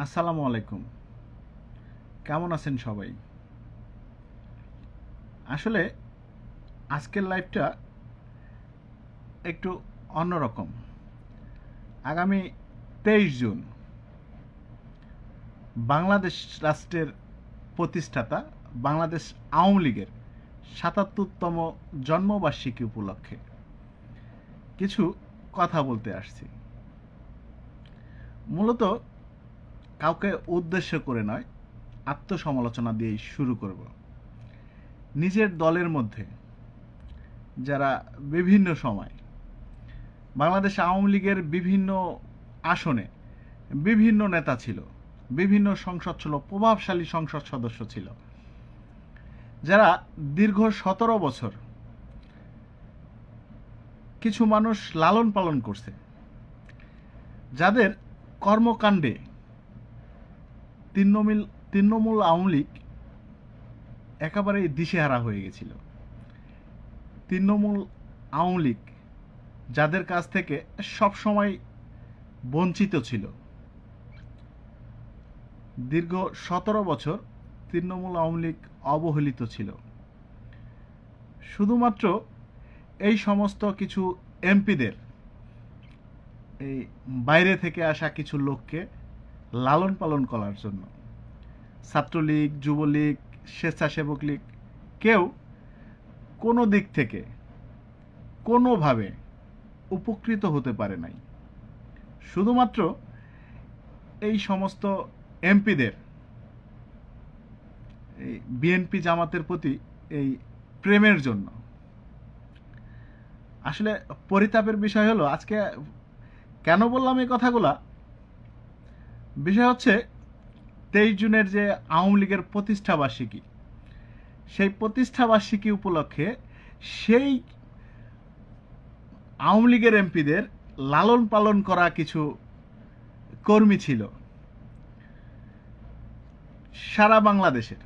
আসসালামু আলাইকুম। কেমন আছেন সবাই? আসলে আজকের লাইভটা একটু অন্যরকম। আগামী 23 জুন বাংলাদেশ রাষ্ট্রের প্রতিষ্ঠাতা বাংলাদেশ আওয়ামী লীগের ৭৭তম জন্মবার্ষিকী উপলক্ষে কিছু কথা বলতে আসছি। মূলত কাউকে উদ্দেশ্য করে নয়, আত্মসমালোচনা দিয়েই শুরু করব। নিজের দলের মধ্যে যারা বিভিন্ন সময় বাংলাদেশ আওয়ামী লীগের বিভিন্ন আসনে বিভিন্ন নেতা ছিল, বিভিন্ন সংসদ ছিল, প্রভাবশালী সংসদ সদস্য ছিল, যারা দীর্ঘ 17 বছর কিছু মানুষ লালন পালন করছে, যাদের কর্মকাণ্ডে তৃণমূল আওয়ামী লীগ একেবারেই দিশেহারা হয়ে গেছিল। তৃণমূল আওয়ামী লীগ যাদের কাছ থেকে সবসময় বঞ্চিত ছিল, দীর্ঘ 17 বছর তৃণমূল আওয়ামী লীগ অবহেলিত ছিল। শুধুমাত্র এই সমস্ত কিছু এমপিদের, এই বাইরে থেকে আসা কিছু লোককে লালন পালন করার জন্য ছাত্রলীগ, যুবলীগ, স্বেচ্ছাসেবক লীগ কেউ কোনো দিক থেকে কোনোভাবে উপকৃত হতে পারে নাই। শুধুমাত্র এই সমস্ত এমপিদের এই বিএনপি জামাতের প্রতি এই প্রেমের জন্য। আসলে পরিতাপের বিষয় হলো, আজকে কেন বললাম এই কথাগুলা, বিষয় হচ্ছে 23 জুনের যে আওয়ামী লীগের প্রতিষ্ঠাবার্ষিকী, সেই প্রতিষ্ঠাবার্ষিকী উপলক্ষে সেই আওয়ামী লীগের এমপিদের লালন পালন করা কিছু কর্মী ছিল সারা বাংলাদেশের।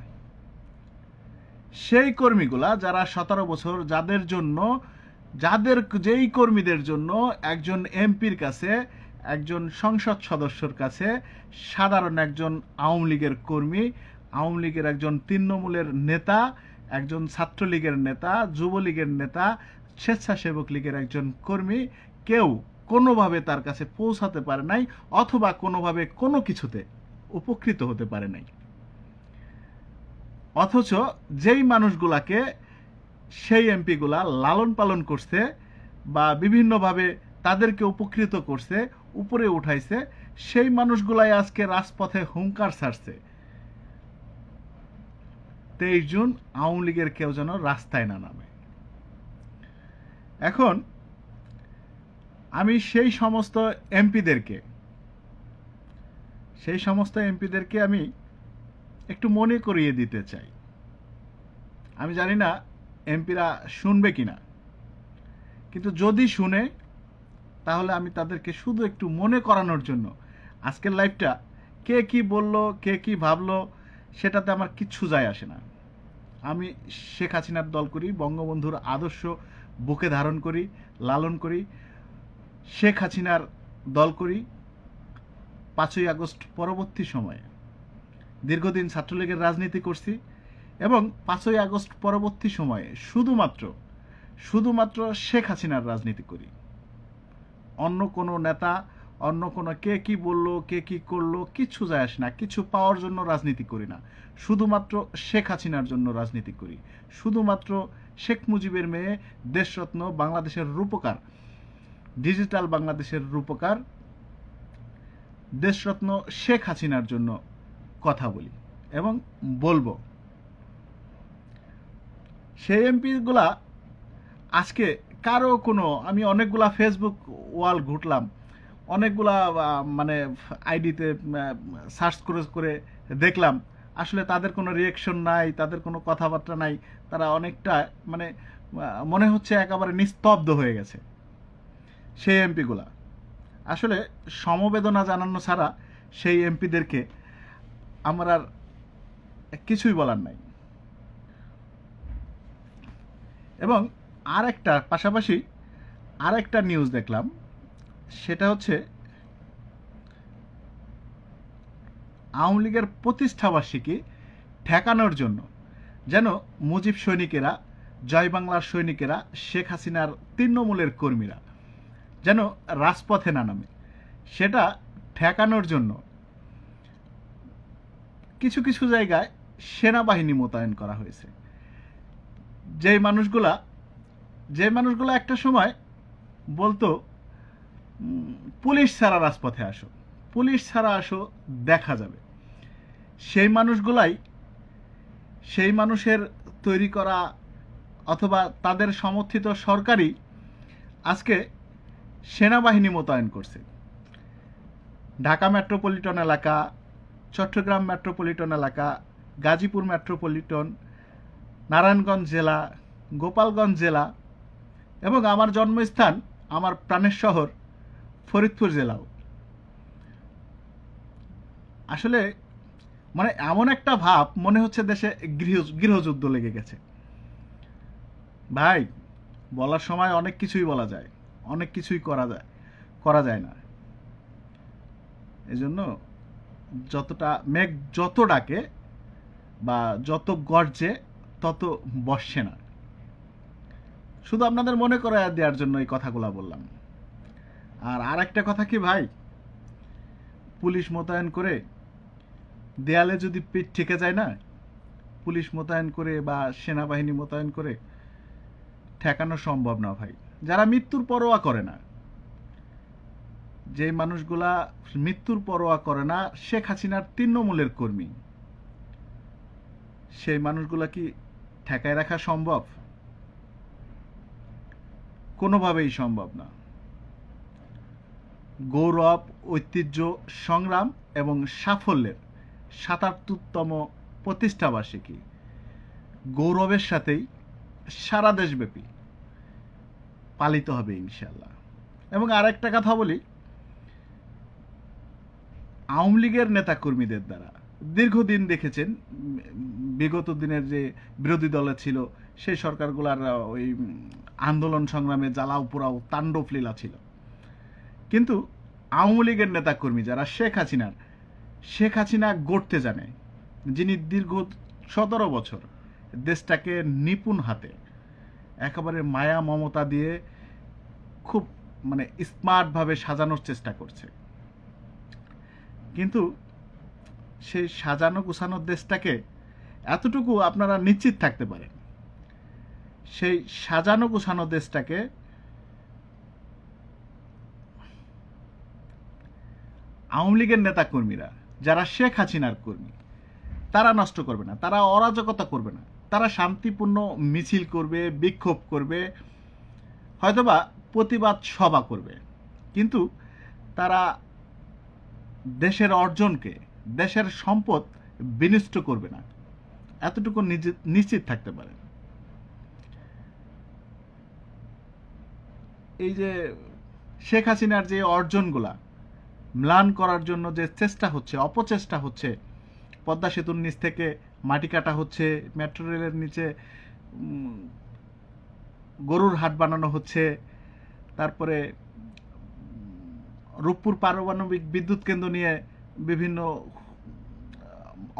সেই কর্মীগুলা যারা 17 বছর, যেই কর্মীদের জন্য একজন এমপির কাছে, একজন সংসদ সদস্যর কাছে, সাধারণ একজন আওয়ামী লীগের কর্মী, আওয়ামী লীগের একজন তৃণমূলের নেতা, একজন ছাত্রলীগের নেতা, যুবলীগের নেতা, স্বেচ্ছাসেবক লীগের একজন কর্মী কেউ কোনোভাবে তার কাছে পৌঁছাতে পারে নাই, অথবা কোনোভাবে কোনো কিছুতে উপকৃত হতে পারে নাই। অথচ যেই মানুষগুলাকে সেই এমপিগুলা লালন পালন করছে বা বিভিন্নভাবে তাদেরকে উপকৃত করছে, উপরে উঠাইছে, সেই মানুষগুলাই আজকে রাজপথে হুঙ্কার ছাড়ছে 23 জুন আওয়ামী লীগের কেউ যেন রাস্তায় না নামে। এখন আমি সেই সমস্ত এমপিদেরকে আমি একটু মনে করিয়ে দিতে চাই। আমি জানি না এমপিরা শুনবে কিনা, কিন্তু যদি শুনে তাহলে আমি তাদেরকে শুধু একটু মনে করানোর জন্য আজকের লাইভটা, কে কি বলল, কে কি ভাবলো, সেটাতে আমার কিচ্ছু যায় আসে না। আমি শেখ হাসিনার দল করি, বঙ্গবন্ধুর আদর্শ বুকে ধারণ করি, লালন করি। শেখ হাসিনার দল করি। 5ই আগস্ট পরবর্তী সময়ে দীর্ঘদিন ছাত্রলীগের রাজনীতি করছি এবং 5ই আগস্ট পরবর্তী সময়ে শুধুমাত্র শেখ হাসিনার রাজনীতি করি। অন্য কোনো নেতা, অন্য কোনো কে কি বললো, কে কি করলো, কিচ্ছু যায় আসে না। কিছু পাওয়ার জন্য রাজনীতি করি না, শুধুমাত্র শেখ হাসিনার জন্য রাজনীতি করি। শুধুমাত্র শেখ মুজিবের মেয়ে, দেশরত্ন, বাংলাদেশের রূপকার, ডিজিটাল বাংলাদেশের রূপকার, দেশরত্ন শেখ হাসিনার জন্য কথা বলি এবং বলবো। সেই এমপিগুলা আজকে কারো কোনো, আমি অনেকগুলা ফেসবুক ওয়াল ঘুরলাম, অনেকগুলা মানে আইডিতে সার্চ করে দেখলাম, আসলে তাদের কোনো রিয়েকশন নাই, তাদের কোনো কথাবার্তা নাই। তারা অনেকটা মানে মনে হচ্ছে একেবারে নিস্তব্ধ হয়ে গেছে সেই এমপিগুলা। আসলে সমবেদনা জানানো ছাড়া সেই এমপিদেরকে আমার আর কিছুই বলার নাই। এবং পাশাপাশি আরেকটা নিউজ দেখলাম, সেটা হচ্ছে আওয়ামী লীগের প্রতিষ্ঠাবার্ষিকী ঠেকানোর জন্য যেন মুজিব সৈনিকেরা, জয় বাংলার সৈনিকেরা, শেখ হাসিনার তৃণমূলের কর্মীরা যেন রাজপথে না নামে, সেটা ঠেকানোর জন্য কিছু কিছু জায়গায় সেনাবাহিনী মোতায়েন করা হয়েছে। যে মানুষগুলা একটা সময় বলতো পুলিশ ছাড়া রাজপথে আসো, পুলিশ ছাড়া আসো, দেখা যাবে, সেই মানুষের তৈরি করা অথবা তাদের সমর্থিত সরকারই আজকে সেনাবাহিনী মোতায়েন করছে। ঢাকা মেট্রোপলিটন এলাকা, চট্টগ্রাম মেট্রোপলিটন এলাকা, গাজীপুর মেট্রোপলিটন, নারায়ণগঞ্জ জেলা, গোপালগঞ্জ জেলা এবং আমার জন্মস্থান, আমার প্রাণের শহর ফরিদপুর জেলাও। আসলে মানে এমন একটা ভাব মনে হচ্ছে দেশে গৃহযুদ্ধ লেগে গেছে। ভাই, বলার সময় অনেক কিছুই বলা যায়, অনেক কিছুই করা যায় না। এজন্য মেঘ যত ডাকে বা যত গর্জে তত বর্ষে না। শুধু আপনাদের মনে করায় দেওয়ার জন্য এই কথাগুলো বললাম। আর একটা কথা কি ভাই, পুলিশ মোতায়েন করে দেয়ালে যদি পিঠ ঠেকে যায় না, পুলিশ মোতায়েন করে বা সেনাবাহিনী মোতায়েন করে ঠেকানো সম্ভব না ভাই। যারা মৃত্যুর পরোয়া করে না, যে মানুষগুলা মৃত্যুর পরোয়া করে না, শেখ হাসিনার তৃণমূলের কর্মী, সেই মানুষগুলা কি ঠেকায় রাখা সম্ভব? কোনোভাবেই সম্ভব না। গৌরব, ঐতিহ্য, সংগ্রাম এবং সাফল্যের ৭৭তম প্রতিষ্ঠাবার্ষিকী গৌরবের সাথেই সারা দেশব্যাপী পালিত হবে ইনশাল্লাহ। এবং আরেকটা কথা বলি, আওয়ামী লীগের নেতাকর্মীদের দ্বারা দীর্ঘদিন দেখেছেন, বিগত দিনের যে বিরোধী দলে ছিল সেই সরকারগুলার ওই আন্দোলন সংগ্রামে জ্বালাও পোড়াও তাণ্ডব লীলা ছিল। কিন্তু আওয়ামী লীগের নেতাকর্মী যারা শেখ হাসিনা গড়তে জানে, যিনি দীর্ঘ ১৭ বছর দেশটাকে নিপুণ হাতে একেবারে মায়া মমতা দিয়ে খুব মানে স্মার্টভাবে সাজানোর চেষ্টা করছে, কিন্তু সেই সাজানো গোছানোর দেশটাকে এতটুকু আপনারা নিশ্চিত থাকতে পারেন, সেই সাজানো গোছানো দেশটাকে আওয়ামী লীগের নেতা কর্মীরা যারা শেখ হাসিনার কর্মী, তারা নষ্ট করবে না, তারা অরাজকতা করবে না, তারা শান্তিপূর্ণ মিছিল করবে, বিক্ষোভ করবে, হয়তোবা প্রতিবাদ সভা করবে, কিন্তু তারা দেশের অর্জনকে, দেশের সম্পদ বিনষ্ট করবে না, এতটুকু নিশ্চিত থাকতে পারে। এই যে শেখ হাসিনার যে অর্জনগুলা ম্লান করার জন্য যে চেষ্টা হচ্ছে, অপচেষ্টা হচ্ছে, পদ্মা সেতুর নিচ থেকে মাটি কাটা হচ্ছে, মেট্রো রেলের নিচে গরুর হাট বানানো হচ্ছে, তারপরে রূপপুর পারমাণবিক বিদ্যুৎ কেন্দ্র নিয়ে বিভিন্ন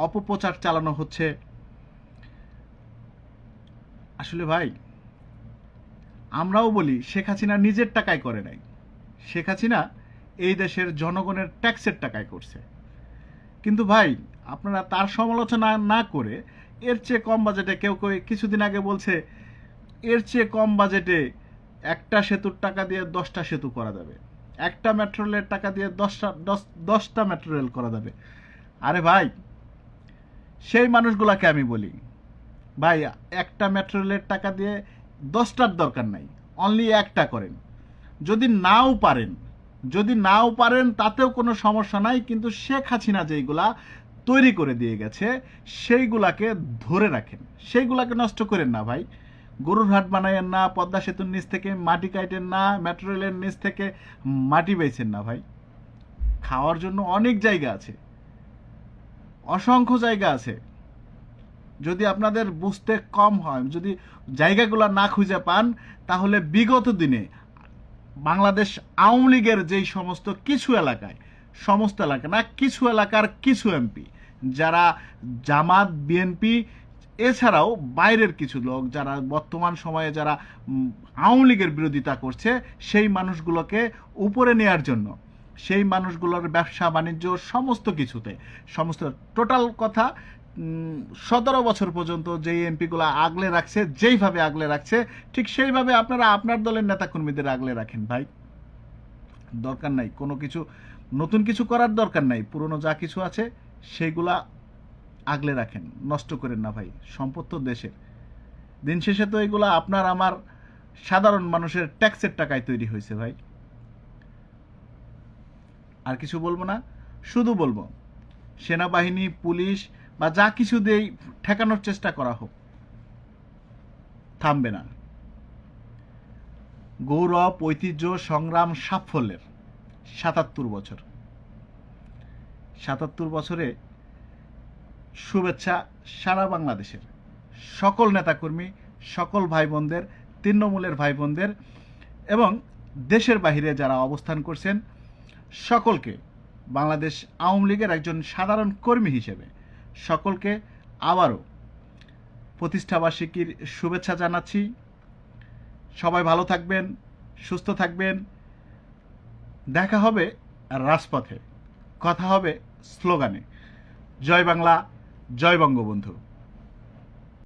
অপপ্রচার চালানো হচ্ছে। আসলে ভাই, আমরাও বলি শেখ হাসিনা নিজের টাকায় করে নাই, শেখ হাসিনা এই দেশের জনগণের ট্যাক্সের টাকায় করছে। কিন্তু ভাই, আপনারা তার সমালোচনা না করে এর চেয়ে কম বাজেটে, কেউ কিছুদিন আগে বলছে এর চেয়ে কম বাজেটে একটা সেতুর টাকা দিয়ে 10টা সেতু করা যাবে, একটা মেট্রো রেলের টাকা দিয়ে 10টা মেট্রো রেল করা যাবে। আরে ভাই, সেই মানুষগুলাকে আমি বলি, ভাই একটা মেট্রো রেলের টাকা দিয়ে 10টার দরকার নাই, অনলি একটা করেন। যদি নাও পারেন তাতেও কোনো সমস্যা নাই, কিন্তু শেখ হাসিনা যেইগুলা তৈরি করে দিয়ে গেছে সেইগুলাকে ধরে রাখেন, সেইগুলাকে নষ্ট করেন না ভাই। গরুর হাট বানাইয়েন না, পদ্মা সেতুর নিচ থেকে মাটি কাটেন না, মেট্রো রেলের নিচ থেকে মাটি বেচেন না ভাই। খাওয়ার জন্য অনেক জায়গা আছে, অসংখ্য জায়গা আছে। যদি আপনাদের বুঝতে কম হয়, যদি জায়গাগুলো না খুঁজে পান, তাহলে বিগত দিনে বাংলাদেশ আওয়ামী লীগের যেই সমস্ত কিছু এলাকায় সমস্ত এলাকা না, কিছু এলাকার কিছু এমপি যারা জামাত বিএনপি এছাড়াও বাইরের কিছু লোক যারা বর্তমান সময়ে যারা আওয়ামী লীগের বিরোধিতা করছে, সেই মানুষগুলোকে উপরে নেয়ার জন্য, সেই মানুষগুলোর ব্যবসা বাণিজ্য সমস্ত কিছুতে, সমস্ত টোটাল কথা 17 বছর পর্যন্ত যেই এমপিগুলো আগলে রাখছে, যেইভাবে আগলে রাখছে, ঠিক সেইভাবে আপনারা আপনার দলের নেতাকর্মীদের আগলে রাখেন ভাই। দরকার নাই কোনো কিছু নতুন কিছু করার দরকার নাই, পুরনো যা কিছু আছে সেইগুলা আগলে রাখেন, নষ্ট করেন না ভাই। সম্পদ তো দেশের, দিন শেষে তো এগুলা আপনার আমার সাধারণ মানুষের ট্যাক্সের টাকায় তৈরি হয়েছে ভাই। আর কিছু বলবো না, শুধু বলবো সেনাবাহিনী, পুলিশ বা যা কিছু দিয়েই ঠেকানোর চেষ্টা করা হোক, থামবে না। গৌরব, ঐতিহ্য, সংগ্রাম, সাফল্যের ৭৭ বছর, ৭৭ বছরে শুভেচ্ছা সারা বাংলাদেশের সকল নেতাকর্মী, সকল ভাই বোনদের, তৃণমূলের ভাই বোনদের এবং দেশের বাহিরে যারা অবস্থান করছেন সকলকে, বাংলাদেশ আওয়ামী লীগের একজন সাধারণ কর্মী হিসেবে সকলকে আবারও প্রতিষ্ঠাবার্ষিকীর শুভেচ্ছা জানাচ্ছি। সবাই ভালো থাকবেন, সুস্থ থাকবেন। দেখা হবে রাজপথে, কথা হবে স্লোগানে। জয় বাংলা, জয় বঙ্গবন্ধু।